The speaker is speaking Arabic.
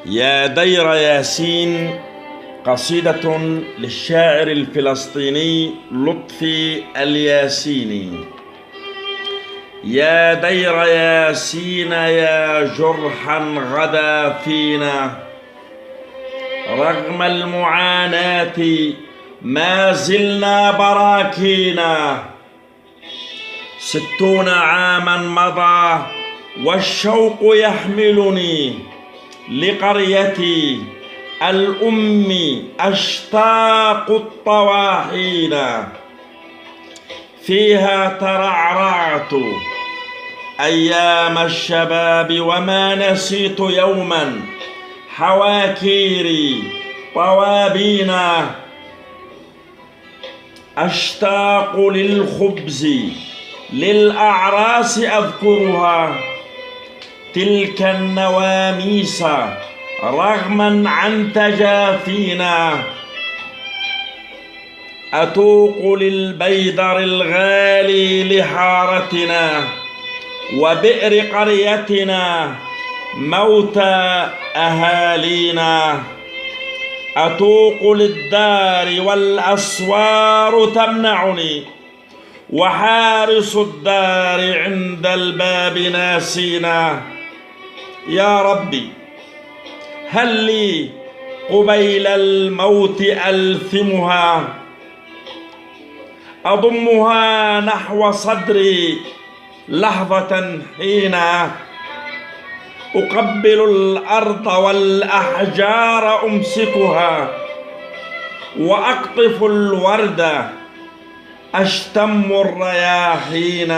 يا دير ياسين، قصيدة للشاعر الفلسطيني لطفي الياسيني. يا دير ياسين يا جرحا غدا فينا، رغم المعاناة ما زلنا براكينا. 60 عاما مضى والشوق يحملني لقريتي الأم، أشتاق الطواحين. فيها ترعرعت أيام الشباب وما نسيت يوما حواكيري طوابينا. أشتاق للخبز للأعراس أذكرها، تلك النواميس رغما عن تجافينا. أتوق للبيدر الغالي لحارتنا وبئر قريتنا موتى أهالينا. أتوق للدار والأسوار تمنعني، وحارس الدار عند الباب ناسينا. يا ربي، هل لي قبيل الموت ألثمها، أضمها نحو صدري لحظة حين أقبل الأرض والأحجار أمسكها، وأقطف الورد أشتم الرياحين.